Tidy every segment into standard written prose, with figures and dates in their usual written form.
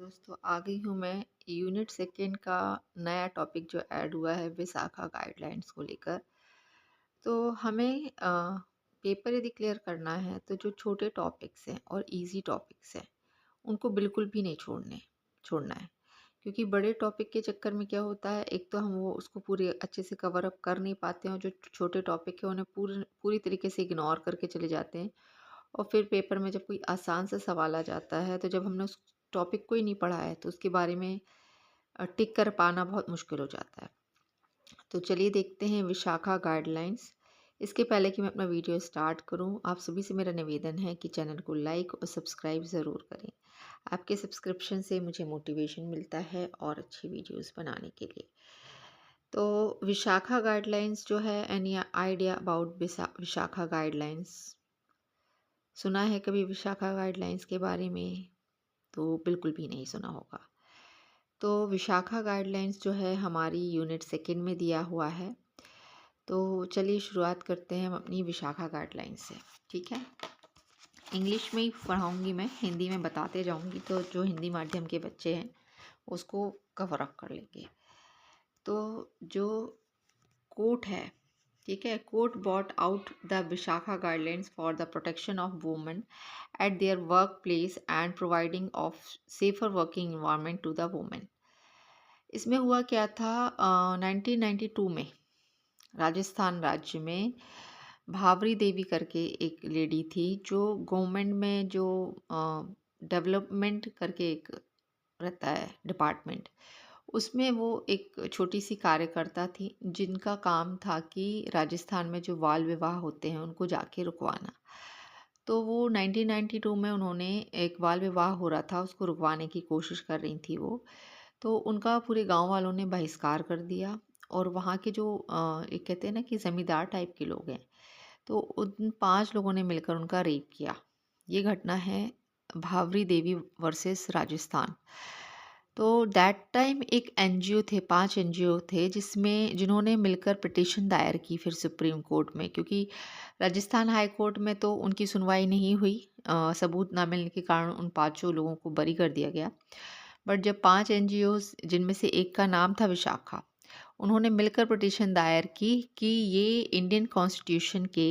दोस्तों आ गई हूँ मैं यूनिट सेकेंड का नया टॉपिक जो ऐड हुआ है विशाखा गाइडलाइंस को लेकर। तो हमें पेपर यदि क्लियर करना है तो जो छोटे टॉपिक्स हैं और इजी टॉपिक्स हैं उनको बिल्कुल भी नहीं छोड़ना है। क्योंकि बड़े टॉपिक के चक्कर में क्या होता है, एक तो हम वो उसको पूरे अच्छे से कवर अप कर नहीं पाते हैं और जो छोटे टॉपिक है उन्हें पूरी तरीके से इग्नोर करके चले जाते हैं। और फिर पेपर में जब कोई आसान सा सवाल आ जाता है तो जब हमने उस टॉपिक को ही नहीं पढ़ा है तो उसके बारे में टिक कर पाना बहुत मुश्किल हो जाता है। तो चलिए देखते हैं विशाखा गाइडलाइंस। इसके पहले कि मैं अपना वीडियो स्टार्ट करूं, आप सभी से मेरा निवेदन है कि चैनल को लाइक और सब्सक्राइब ज़रूर करें। आपके सब्सक्रिप्शन से मुझे मोटिवेशन मिलता है और अच्छी वीडियोस बनाने के लिए। तो विशाखा गाइडलाइंस जो है, any idea about Vishakha guidelines? सुना है कभी विशाखा गाइडलाइंस के बारे में? तो बिल्कुल भी नहीं सुना होगा। तो विशाखा गाइडलाइंस जो है हमारी यूनिट सेकंड में दिया हुआ है। तो चलिए शुरुआत करते हैं हम अपनी विशाखा गाइडलाइंस से। ठीक है, इंग्लिश में ही पढ़ाऊँगी मैं, हिंदी में बताते जाऊँगी तो जो हिंदी माध्यम के बच्चे हैं उसको कवर अप कर लेंगे। तो जो कोर्ट है, ठीक है, court bought out the Vishakha guidelines for the protection of women at their workplace and providing of safer working environment to the women। इसमें हुआ क्या था, 1992 में राजस्थान राज्य में भावरी देवी करके एक लेडी थी जो गवर्नमेंट में जो डेवलपमेंट करके एक रहता है डिपार्टमेंट, उसमें वो एक छोटी सी कार्यकर्ता थी जिनका काम था कि राजस्थान में जो बाल विवाह होते हैं उनको जाके रुकवाना। तो वो 1992 में उन्होंने एक बाल विवाह हो रहा था उसको रुकवाने की कोशिश कर रही थी वो। तो उनका पूरे गांव वालों ने बहिष्कार कर दिया और वहाँ के जो एक कहते हैं ना कि ज़मींदार टाइप के लोग हैं, तो उन 5 लोगों ने मिलकर उनका रेप किया। ये घटना है भावरी देवी वर्सेस राजस्थान। तो दैट टाइम एक एनजीओ थे, 5 एनजीओ थे जिन्होंने मिलकर पिटीशन दायर की फिर सुप्रीम कोर्ट में, क्योंकि राजस्थान हाई कोर्ट में तो उनकी सुनवाई नहीं हुई। सबूत ना मिलने के कारण उन 5 लोगों को बरी कर दिया गया। बट जब 5 एनजीओज जिनमें से एक का नाम था विशाखा, उन्होंने मिलकर पिटीशन दायर की कि ये इंडियन कॉन्स्टिट्यूशन के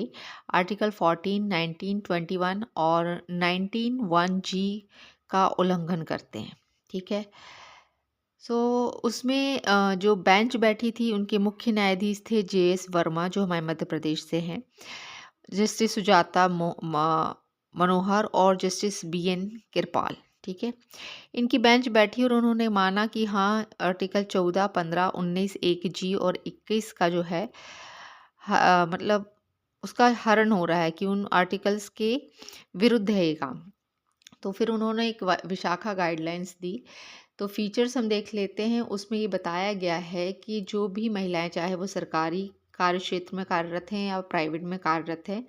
आर्टिकल 14, 19, 21 और 19(1)(g) का उल्लंघन करते हैं। ठीक है, सो उसमें जो बेंच बैठी थी उनके मुख्य न्यायाधीश थे JS वर्मा जो हमारे मध्य प्रदेश से हैं, जस्टिस सुजाता मनोहर और जस्टिस BN किरपाल। ठीक है, इनकी बेंच बैठी और उन्होंने माना कि हाँ, आर्टिकल 14, 15, 19, 1(g) और 21 का जो है मतलब उसका हरण हो रहा है कि उन आर्टिकल्स के विरुद्ध है ये काम। तो फिर उन्होंने एक विशाखा गाइडलाइंस दी। तो फीचर्स हम देख लेते हैं। उसमें ये बताया गया है कि जो भी महिलाएं, चाहे वो सरकारी कार्य क्षेत्र में कार्यरत हैं या प्राइवेट में कार्यरत हैं,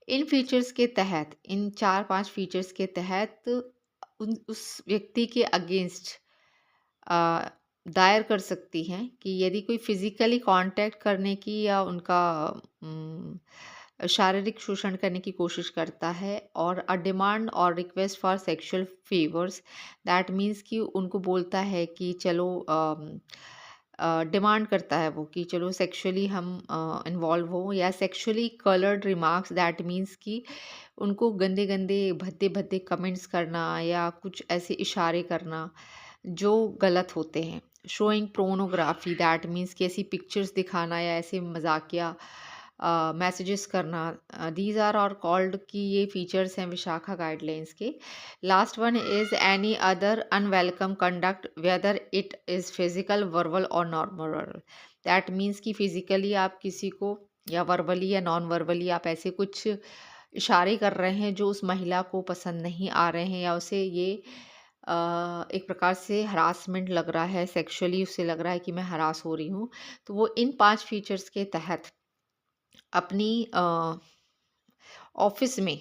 इन फीचर्स के तहत, इन 4-5 फीचर्स के तहत उस व्यक्ति के अगेंस्ट दायर कर सकती हैं कि यदि कोई फिजिकली कांटेक्ट करने की या उनका शारीरिक शोषण करने की कोशिश करता है और अ डिमांड और request for sexual favours, that means कि उनको बोलता है कि चलो डिमांड करता है वो कि चलो सेक्सुअली हम इन्वॉल्व हो, या sexually coloured remarks, that means कि उनको गंदे गंदे भद्दे भद्दे कमेंट्स करना या कुछ ऐसे इशारे करना जो गलत होते हैं। शोइंग प्रोनोग्राफी, दैट मीन्स कि ऐसी पिक्चर्स दिखाना या ऐसे मजाकिया मैसेजेस करना। दीज आर और कॉल्ड कि ये फीचर्स हैं विशाखा गाइडलाइंस के। Last one is any other unwelcome conduct whether it is physical, verbal और नॉन वर्बल। दैट मीन्स कि फिजिकली आप किसी को या वर्बली या नॉन वर्बली आप ऐसे कुछ इशारे कर रहे हैं जो उस महिला को पसंद नहीं आ रहे हैं, या उसे ये एक प्रकार से हरासमेंट लग रहा है, सेक्सुअली उससे लग रहा है कि मैं हरास हो रही हूँ, तो वो इन 5 फीचर्स के तहत अपनी ऑफिस में,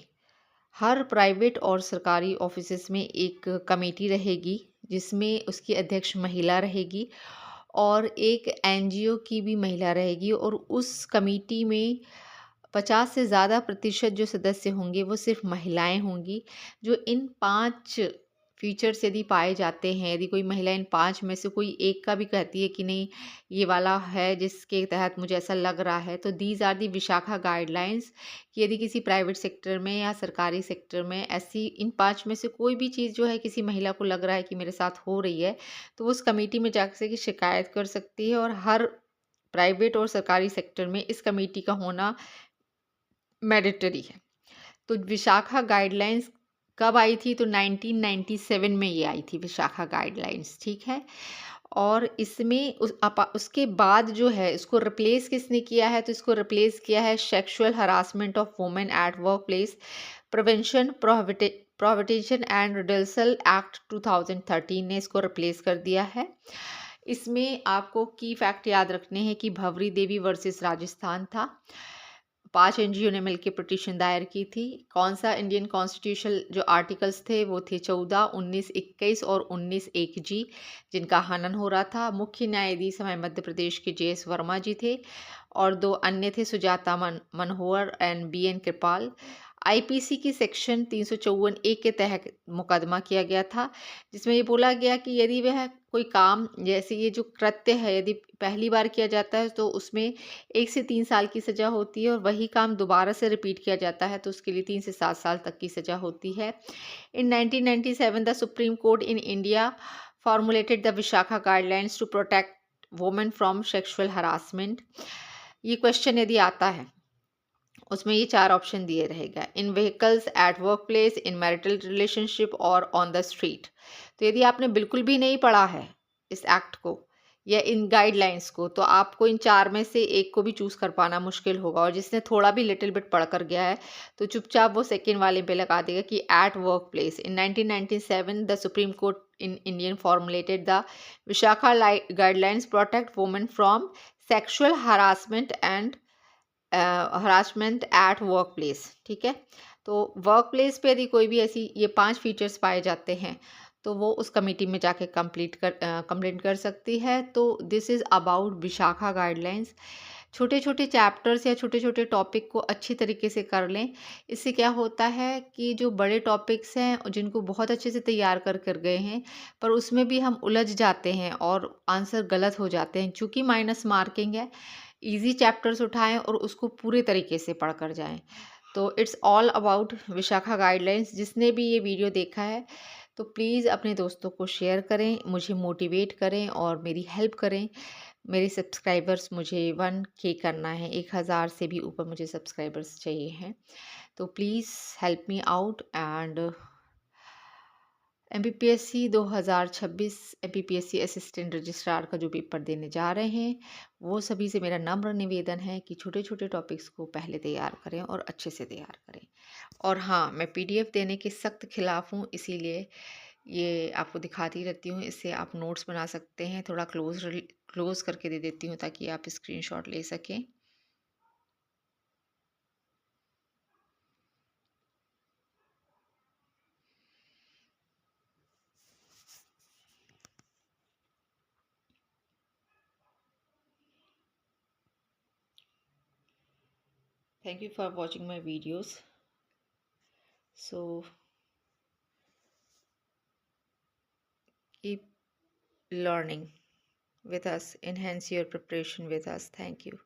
हर प्राइवेट और सरकारी ऑफिसेस में एक कमेटी रहेगी जिसमें उसकी अध्यक्ष महिला रहेगी और एक एनजीओ की भी महिला रहेगी, और उस कमेटी में 50 से ज़्यादा प्रतिशत जो सदस्य होंगे वो सिर्फ महिलाएं होंगी जो इन 5 फीचर्स यदि पाए जाते हैं, यदि कोई महिला इन 5 में से कोई एक का भी कहती है कि नहीं ये वाला है जिसके तहत मुझे ऐसा लग रहा है, तो these are the Vishaka guidelines कि यदि किसी प्राइवेट सेक्टर में या सरकारी सेक्टर में ऐसी इन 5 में से कोई भी चीज़ जो है किसी महिला को लग रहा है कि मेरे साथ हो रही है, तो वो उस कमेटी में जाके की शिकायत कर सकती है। और हर प्राइवेट और सरकारी सेक्टर में इस कमेटी का होना मैंडेटरी है। तो विशाखा गाइडलाइंस कब आई थी? तो 1997 में ये आई थी विशाखा गाइडलाइंस, ठीक है। और इसमें उसके बाद जो है इसको रिप्लेस किसने किया है? तो इसको रिप्लेस किया है sexual harassment of women at workplace prevention prohibition and redressal act 2013 ने इसको रिप्लेस कर दिया है। इसमें आपको की फैक्ट याद रखने हैं कि भवरी देवी वर्सेस राजस्थान था। 5 एनजीओ ने मिलकर पिटीशन दायर की थी। कौन सा इंडियन कॉन्स्टिट्यूशन जो आर्टिकल्स थे वो थे 14, 19, 21 और 19 एक जी, जिनका हनन हो रहा था। मुख्य न्यायाधीश हमारे मध्य प्रदेश के JS वर्मा जी थे और 2 अन्य थे सुजाता मनोहर एंड BN कृपाल। आईपीसी की सेक्शन 354 ए के तहत मुकदमा किया गया था, जिसमें ये बोला गया कि यदि वह कोई काम जैसे ये जो कृत्य है यदि पहली बार किया जाता है तो उसमें 1 से 3 साल की सज़ा होती है और वही काम दोबारा से रिपीट किया जाता है तो उसके लिए 3 से 7 साल तक की सज़ा होती है। In 1997 the Supreme Court in India formulated the Vishakha guidelines to protect women from sexual harassment. ये क्वेश्चन यदि आता है उसमें ये 4 ऑप्शन दिए रहेगा, in vehicles, at workplace, in marital relationship और ऑन द स्ट्रीट। तो यदि आपने बिल्कुल भी नहीं पढ़ा है इस एक्ट को या इन गाइडलाइंस को, तो आपको इन 4 में से एक को भी चूज़ कर पाना मुश्किल होगा। और जिसने थोड़ा भी लिटिल बिट पढ़ कर गया है तो चुपचाप वो सेकेंड वाले पे लगा देगा कि eight workplace. In 1997 the Supreme Court in Indian formulated the Vishakha guidelines protect women from sexual harassment and harassment at work place, ठीक है। तो वर्क प्लेस पे यदि कोई भी ऐसी ये 5 फीचर्स पाए जाते हैं तो वो उस कमेटी में जाके कंप्लेंट कर सकती है। तो this is about Vishakha guidelines. छोटे छोटे चैप्टर्स या छोटे छोटे टॉपिक को अच्छी तरीके से कर लें। इससे क्या होता है कि जो बड़े टॉपिक्स हैं जिनको बहुत अच्छे से तैयार कर गए हैं पर उसमें भी हम उलझ जाते हैं और आंसर गलत हो जाते हैं। चूँकि माइनस मार्किंग है, ईज़ी चैप्टर्स उठाएँ और उसको पूरे तरीके से पढ़ कर जाएँ। तो it's all about Vishakha guidelines. जिसने भी ये वीडियो देखा है तो प्लीज़ अपने दोस्तों को शेयर करें, मुझे मोटिवेट करें और मेरी हेल्प करें। मेरे सब्सक्राइबर्स मुझे 1K करना है, 1000 से भी ऊपर मुझे सब्सक्राइबर्स चाहिए हैं। तो please help me out and MPPSC 2026 MPPSC assistant registrar का जो पेपर देने जा रहे हैं वो सभी से मेरा नम्र निवेदन है कि छोटे छोटे टॉपिक्स को पहले तैयार करें और अच्छे से तैयार करें। और हाँ, मैं PDF देने के सख्त खिलाफ़ हूँ, इसीलिए ये आपको दिखाती रहती हूँ। इससे आप नोट्स बना सकते हैं। थोड़ा क्लोज करके दे देती हूँ ताकि आप स्क्रीनशॉट ले सकें। Thank you for watching my videos. So keep learning with us, enhance your preparation with us. Thank you.